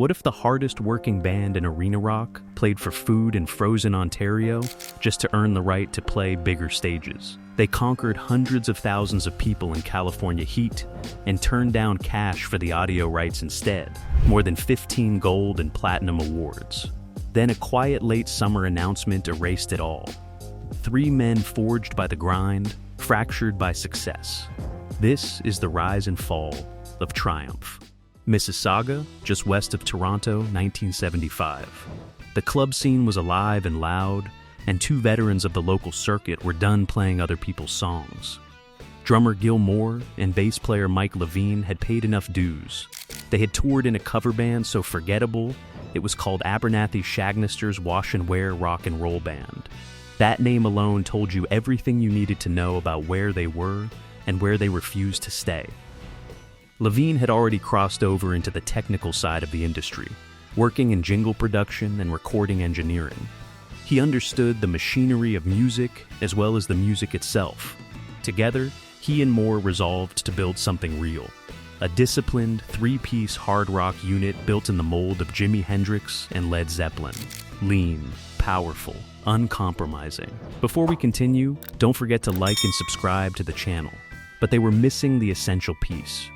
What if the hardest working band in arena rock played for food in frozen Ontario just to earn the right to play bigger stages? They conquered hundreds of thousands of people in California heat and turned down cash for the audio rights instead, more than 15 gold and platinum awards. Then a quiet late summer announcement erased it all. 3 men forged by the grind, fractured by success. This is the rise and fall of Triumph. Mississauga, just west of Toronto, 1975. The club scene was alive and loud, and 2 veterans of the local circuit were done playing other people's songs. Drummer Gil Moore and bass player Mike Levine had paid enough dues. They had toured in a cover band so forgettable, it was called Abernathy Shagnister's Wash and Wear Rock and Roll Band. That name alone told you everything you needed to know about where they were and where they refused to stay. Levine had already crossed over into the technical side of the industry, working in jingle production and recording engineering. He understood the machinery of music as well as the music itself. Together, he and Moore resolved to build something real. A disciplined, 3-piece hard rock unit built in the mold of Jimi Hendrix and Led Zeppelin. Lean, powerful, uncompromising. Before we continue, don't forget to like and subscribe to the channel. But they were missing the essential piece.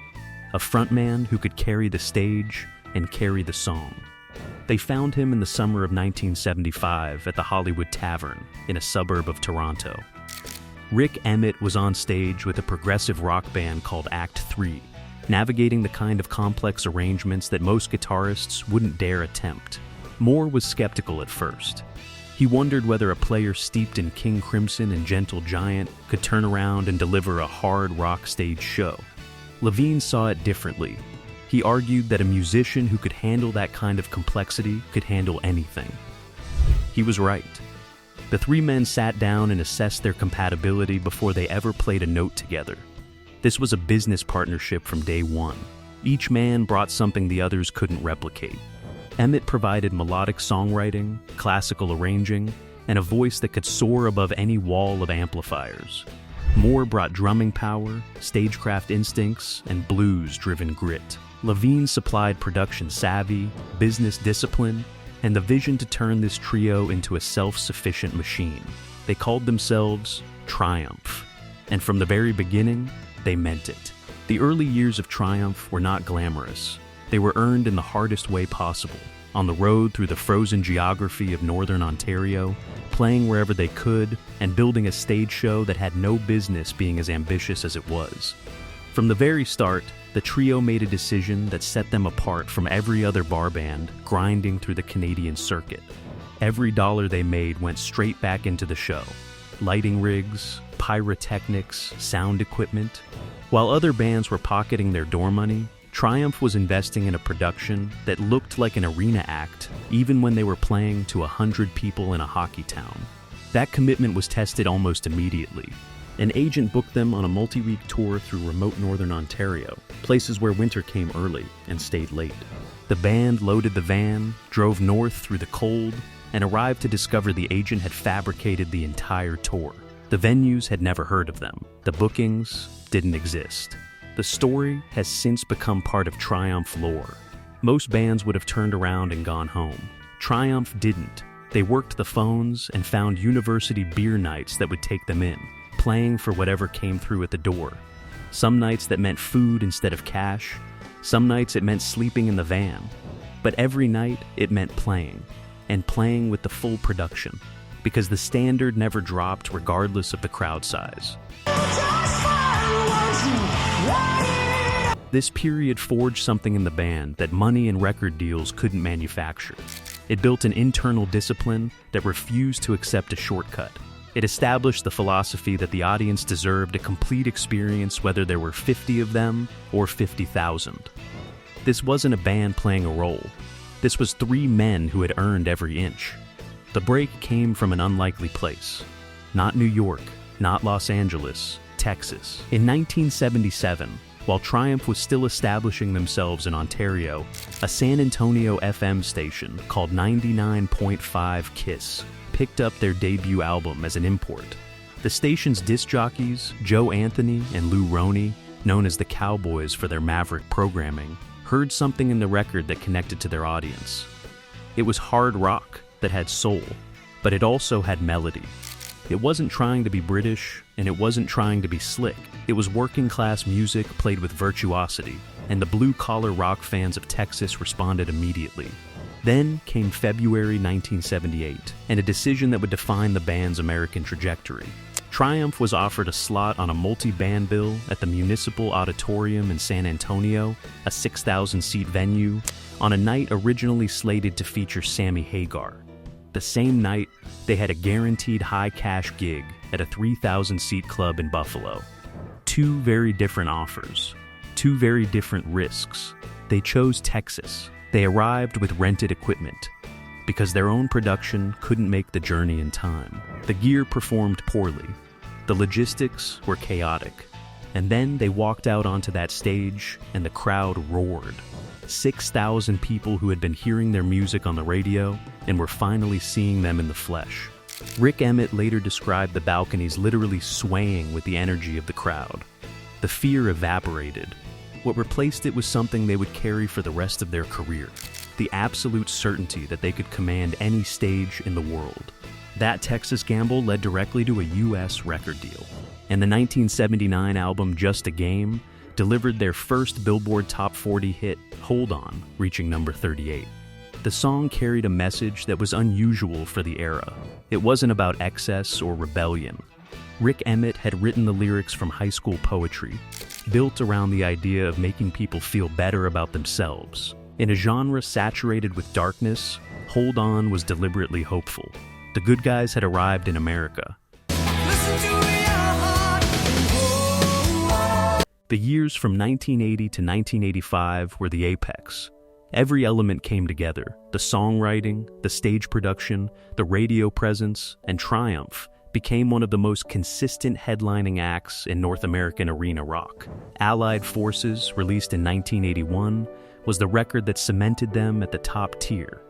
A frontman who could carry the stage and carry the song. They found him in the summer of 1975 at the Hollywood Tavern in a suburb of Toronto. Rick Emmett was on stage with a progressive rock band called Act 3, navigating the kind of complex arrangements that most guitarists wouldn't dare attempt. Moore was skeptical at first. He wondered whether a player steeped in King Crimson and Gentle Giant could turn around and deliver a hard rock stage show. Levine saw it differently. He argued that a musician who could handle that kind of complexity could handle anything. He was right. The 3 men sat down and assessed their compatibility before they ever played a note together. This was a business partnership from day one. Each man brought something the others couldn't replicate. Emmett provided melodic songwriting, classical arranging, and a voice that could soar above any wall of amplifiers. Moore brought drumming power, stagecraft instincts, and blues-driven grit. Levine supplied production savvy, business discipline, and the vision to turn this trio into a self-sufficient machine. They called themselves Triumph, and from the very beginning, they meant it. The early years of Triumph were not glamorous. They were earned in the hardest way possible, on the road through the frozen geography of northern Ontario, playing wherever they could, and building a stage show that had no business being as ambitious as it was. From the very start, the trio made a decision that set them apart from every other bar band grinding through the Canadian circuit. Every dollar they made went straight back into the show. Lighting rigs, pyrotechnics, sound equipment. While other bands were pocketing their door money, Triumph was investing in a production that looked like an arena act, even when they were playing to 100 people in a hockey town. That commitment was tested almost immediately. An agent booked them on a multi-week tour through remote northern Ontario, places where winter came early and stayed late. The band loaded the van, drove north through the cold, and arrived to discover the agent had fabricated the entire tour. The venues had never heard of them. The bookings didn't exist. The story has since become part of Triumph lore. Most bands would have turned around and gone home. Triumph didn't. They worked the phones and found university beer nights that would take them in, playing for whatever came through at the door. Some nights that meant food instead of cash. Some nights it meant sleeping in the van. But every night it meant playing, and playing with the full production, because the standard never dropped regardless of the crowd size. This period forged something in the band that money and record deals couldn't manufacture. It built an internal discipline that refused to accept a shortcut. It established the philosophy that the audience deserved a complete experience whether there were 50 of them or 50,000. This wasn't a band playing a role. This was 3 men who had earned every inch. The break came from an unlikely place. Not New York, not Los Angeles, Texas. In 1977, while Triumph was still establishing themselves in Ontario, a San Antonio FM station called 99.5 KISS picked up their debut album as an import. The station's disc jockeys, Joe Anthony and Lou Roney, known as the Cowboys for their maverick programming, heard something in the record that connected to their audience. It was hard rock that had soul, but it also had melody. It wasn't trying to be British, and it wasn't trying to be slick. It was working-class music played with virtuosity, and the blue-collar rock fans of Texas responded immediately. Then came February 1978, and a decision that would define the band's American trajectory. Triumph was offered a slot on a multi-band bill at the Municipal Auditorium in San Antonio, a 6,000-seat venue, on a night originally slated to feature Sammy Hagar. The same night, they had a guaranteed high-cash gig at a 3,000-seat club in Buffalo. Two very different offers, two very different risks. They chose Texas. They arrived with rented equipment, because their own production couldn't make the journey in time. The gear performed poorly. The logistics were chaotic. And then they walked out onto that stage, and the crowd roared. 6,000 people who had been hearing their music on the radio and were finally seeing them in the flesh. Rik Emmett later described the balconies literally swaying with the energy of the crowd. The fear evaporated. What replaced it was something they would carry for the rest of their career. The absolute certainty that they could command any stage in the world. That Texas gamble led directly to a U.S. record deal. And the 1979 album Just a Game delivered their first Billboard Top 40 hit, Hold On, reaching number 38. The song carried a message that was unusual for the era. It wasn't about excess or rebellion. Rik Emmett had written the lyrics from high school poetry, built around the idea of making people feel better about themselves. In a genre saturated with darkness, Hold On was deliberately hopeful. The good guys had arrived in America. The years from 1980 to 1985 were the apex. Every element came together: the songwriting, the stage production, the radio presence, and Triumph became one of the most consistent headlining acts in North American arena rock. Allied Forces, released in 1981, was the record that cemented them at the top tier.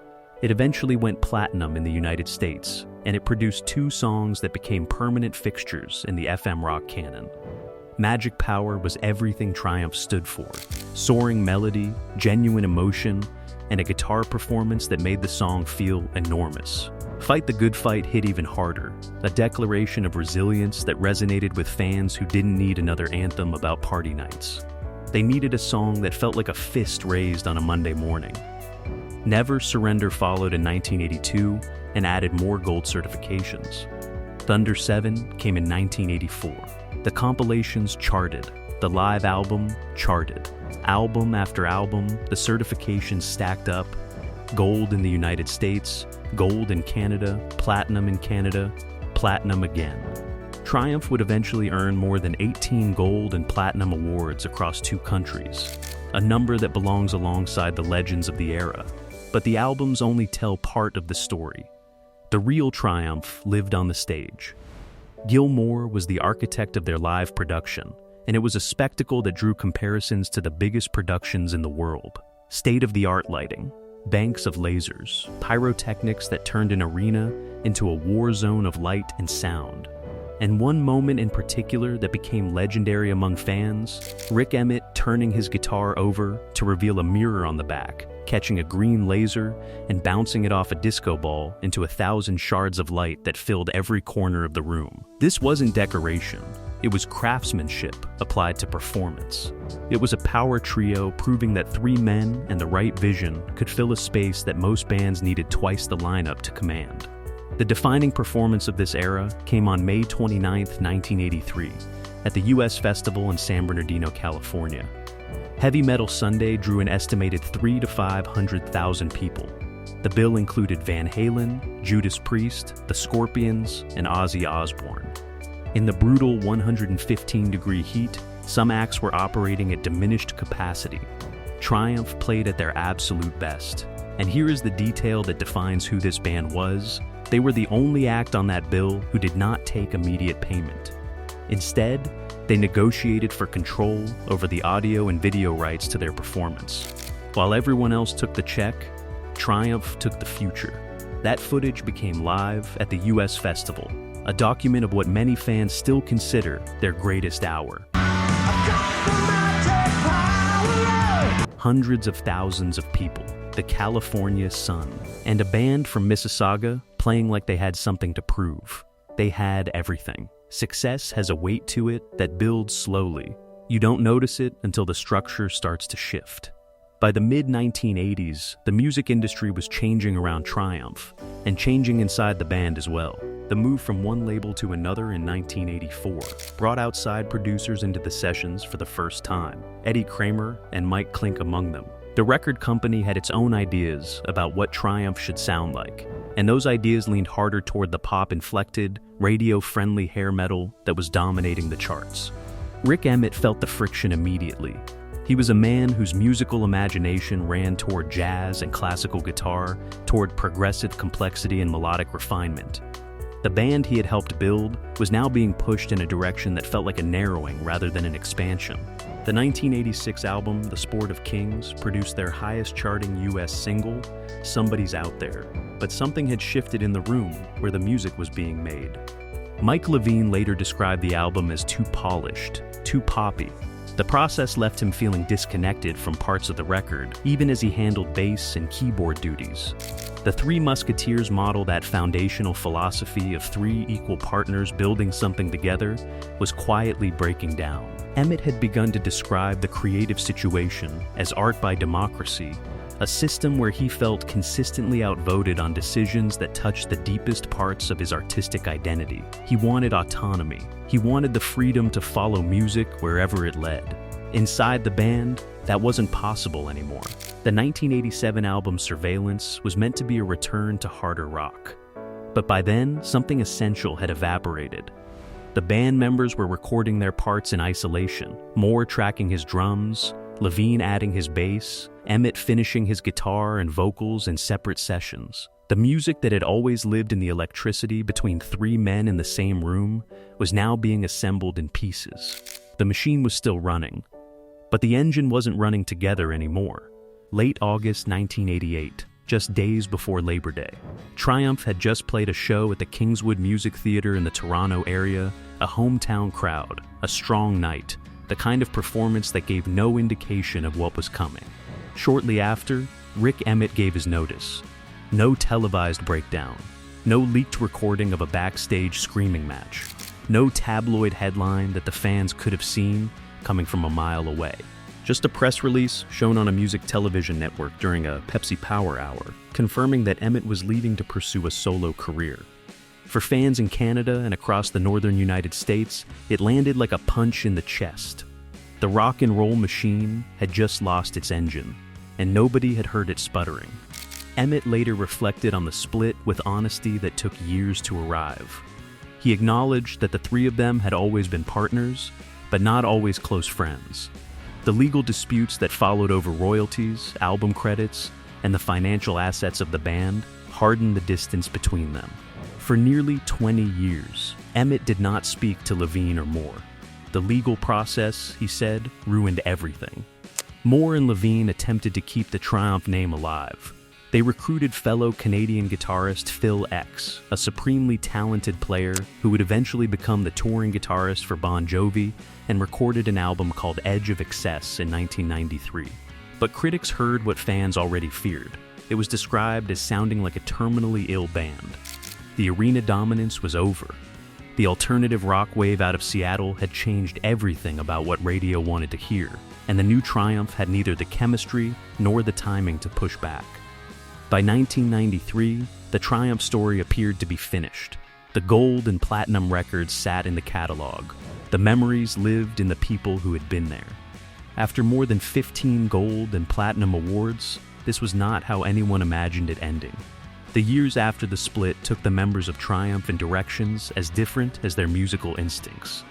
It eventually went platinum in the United States, and it produced two songs that became permanent fixtures in the FM rock canon. Magic Power was everything Triumph stood for: soaring melody, genuine emotion, and a guitar performance that made the song feel enormous. Fight the Good Fight hit even harder, a declaration of resilience that resonated with fans who didn't need another anthem about party nights. They needed a song that felt like a fist raised on a Monday morning. Never Surrender followed in 1982 and added more gold certifications. Thunder 7 came in 1984. The compilations charted. The live album charted. Album after album, the certifications stacked up. Gold in the United States, gold in Canada, platinum again. Triumph would eventually earn more than 18 gold and platinum awards across 2 countries, a number that belongs alongside the legends of the era. But the albums only tell part of the story. The real Triumph lived on the stage. Gil Moore was the architect of their live production, and it was a spectacle that drew comparisons to the biggest productions in the world. State-of-the-art lighting, banks of lasers, pyrotechnics that turned an arena into a war zone of light and sound. And one moment in particular that became legendary among fans, Rik Emmett turning his guitar over to reveal a mirror on the back, catching a green laser and bouncing it off a disco ball into 1,000 shards of light that filled every corner of the room. This wasn't decoration. It was craftsmanship applied to performance. It was a power trio proving that 3 men and the right vision could fill a space that most bands needed twice the lineup to command. The defining performance of this era came on May 29, 1983, at the U.S. Festival in San Bernardino, California. Heavy Metal Sunday drew an estimated 300,000 to 500,000 people. The bill included Van Halen, Judas Priest, The Scorpions, and Ozzy Osbourne. In the brutal 115-degree heat, some acts were operating at diminished capacity. Triumph played at their absolute best. And here is the detail that defines who this band was. They were the only act on that bill who did not take immediate payment. Instead, they negotiated for control over the audio and video rights to their performance. While everyone else took the check, Triumph took the future. That footage became live at the U.S. Festival, a document of what many fans still consider their greatest hour. hundreds of thousands of people, the California Sun, and a band from Mississauga playing like they had something to prove. They had everything. Success has a weight to it that builds slowly. You don't notice it until the structure starts to shift. By the mid-1980s, the music industry was changing around Triumph, and changing inside the band as well. The move from one label to another in 1984 brought outside producers into the sessions for the first time, Eddie Kramer and Mike Klink among them. The record company had its own ideas about what Triumph should sound like, and those ideas leaned harder toward the pop-inflected, radio-friendly hair metal that was dominating the charts. Rik Emmett felt the friction immediately. He was a man whose musical imagination ran toward jazz and classical guitar, toward progressive complexity and melodic refinement. The band he had helped build was now being pushed in a direction that felt like a narrowing rather than an expansion. The 1986 album, The Sport of Kings, produced their highest-charting U.S. single, Somebody's Out There, but something had shifted in the room where the music was being made. Mike Levine later described the album as too polished, too poppy. The process left him feeling disconnected from parts of the record, even as he handled bass and keyboard duties. The Three Musketeers model that foundational philosophy of three equal partners building something together was quietly breaking down. Emmett had begun to describe the creative situation as art by democracy, a system where he felt consistently outvoted on decisions that touched the deepest parts of his artistic identity. He wanted autonomy. He wanted the freedom to follow music wherever it led. Inside the band, that wasn't possible anymore. The 1987 album Surveillance was meant to be a return to harder rock. But by then, something essential had evaporated. The band members were recording their parts in isolation, Moore tracking his drums, Levine adding his bass, Emmett finishing his guitar and vocals in separate sessions. The music that had always lived in the electricity between three men in the same room was now being assembled in pieces. The machine was still running, but the engine wasn't running together anymore. Late August 1988, just days before Labor Day, Triumph had just played a show at the Kingswood Music Theatre in the Toronto area, a hometown crowd, a strong night, the kind of performance that gave no indication of what was coming. Shortly after, Rik Emmett gave his notice. No televised breakdown, no leaked recording of a backstage screaming match, no tabloid headline that the fans could have seen coming from a mile away. Just a press release shown on a music television network during a Pepsi Power Hour, confirming that Emmett was leaving to pursue a solo career. For fans in Canada and across the northern United States, it landed like a punch in the chest. The rock and roll machine had just lost its engine, and nobody had heard it sputtering. Emmett later reflected on the split with honesty that took years to arrive. He acknowledged that the three of them had always been partners, but not always close friends. The legal disputes that followed over royalties, album credits, and the financial assets of the band hardened the distance between them. For nearly 20 years, Emmett did not speak to Levine or Moore. The legal process, he said, ruined everything. Moore and Levine attempted to keep the Triumph name alive. They recruited fellow Canadian guitarist Phil X, a supremely talented player who would eventually become the touring guitarist for Bon Jovi and recorded an album called Edge of Excess in 1993. But critics heard what fans already feared. It was described as sounding like a terminally ill band. The arena dominance was over. The alternative rock wave out of Seattle had changed everything about what radio wanted to hear, and the new Triumph had neither the chemistry nor the timing to push back. By 1993, the Triumph story appeared to be finished. The gold and platinum records sat in the catalog. The memories lived in the people who had been there. After more than 15 gold and platinum awards, this was not how anyone imagined it ending. The years after the split took the members of Triumph in directions as different as their musical instincts.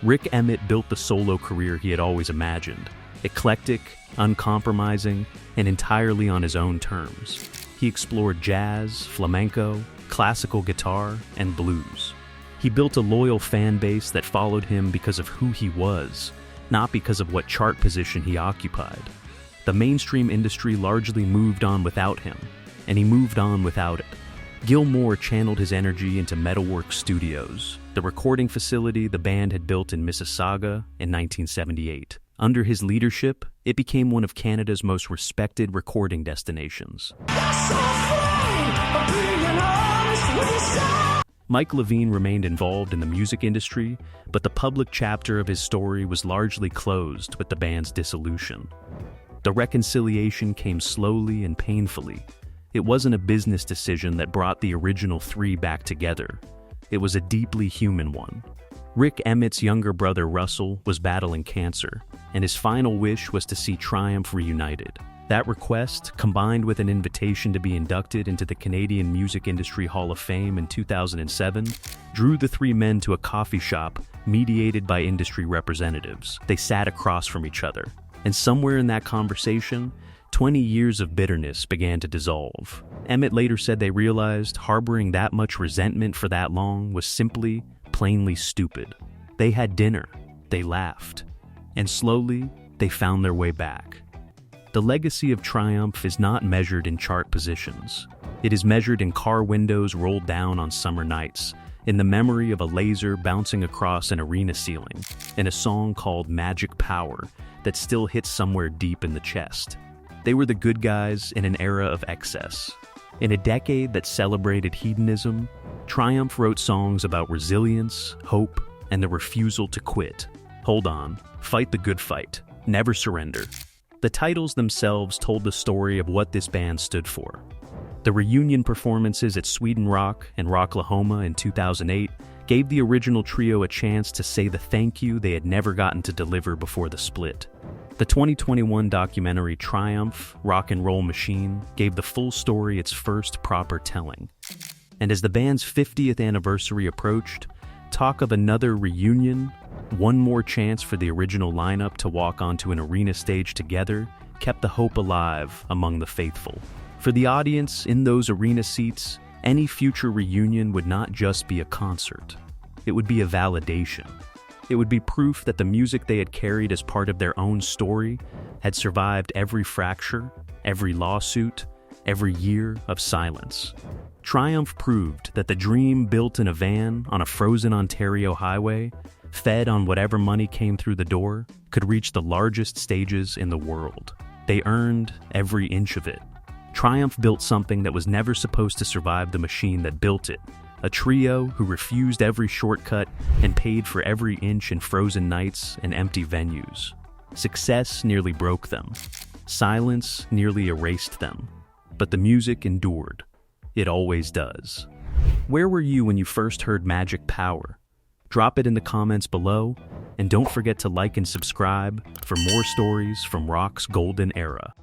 Rik Emmett built the solo career he had always imagined, eclectic, uncompromising, and entirely on his own terms. He explored jazz, flamenco, classical guitar, and blues. He built a loyal fan base that followed him because of who he was, not because of what chart position he occupied. The mainstream industry largely moved on without him, and he moved on without it. Gil Moore channeled his energy into Metalworks Studios, the recording facility the band had built in Mississauga in 1978. Under his leadership, It became one of Canada's most respected recording destinations. Mike Levine remained involved in the music industry, but the public chapter of his story was largely closed with the band's dissolution. The reconciliation came slowly and painfully. It wasn't a business decision that brought the original three back together. It was a deeply human one. Rick Emmett's younger brother Russell was battling cancer, and his final wish was to see Triumph reunited. That request, combined with an invitation to be inducted into the Canadian Music Industry Hall of Fame in 2007, drew the three men to a coffee shop mediated by industry representatives. They sat across from each other, and somewhere in that conversation, 20 years of bitterness began to dissolve. Emmett later said they realized harboring that much resentment for that long was simply, plainly stupid. They had dinner, they laughed, and slowly they found their way back. The legacy of Triumph is not measured in chart positions. It is measured in car windows rolled down on summer nights, in the memory of a laser bouncing across an arena ceiling, in a song called Magic Power that still hits somewhere deep in the chest. They were the good guys in an era of excess. In a decade that celebrated hedonism, Triumph wrote songs about resilience, hope, and the refusal to quit. Hold on, fight the good fight, never surrender. The titles themselves told the story of what this band stood for. The reunion performances at Sweden Rock and Rocklahoma in 2008 gave the original trio a chance to say the thank you they had never gotten to deliver before the split. The 2021 documentary Triumph, Rock and Roll Machine gave the full story its first proper telling. And as the band's 50th anniversary approached, talk of another reunion, one more chance for the original lineup to walk onto an arena stage together, kept the hope alive among the faithful. For the audience in those arena seats, any future reunion would not just be a concert. It would be a validation. It would be proof that the music they had carried as part of their own story had survived every fracture, every lawsuit, every year of silence. Triumph proved that the dream built in a van on a frozen Ontario highway, fed on whatever money came through the door, could reach the largest stages in the world. They earned every inch of it. Triumph built something that was never supposed to survive the machine that built it. A trio who refused every shortcut and paid for every inch in frozen nights and empty venues. Success nearly broke them. Silence nearly erased them. But the music endured. It always does. Where were you when you first heard Magic Power? Drop it in the comments below, and don't forget to like and subscribe for more stories from rock's golden era.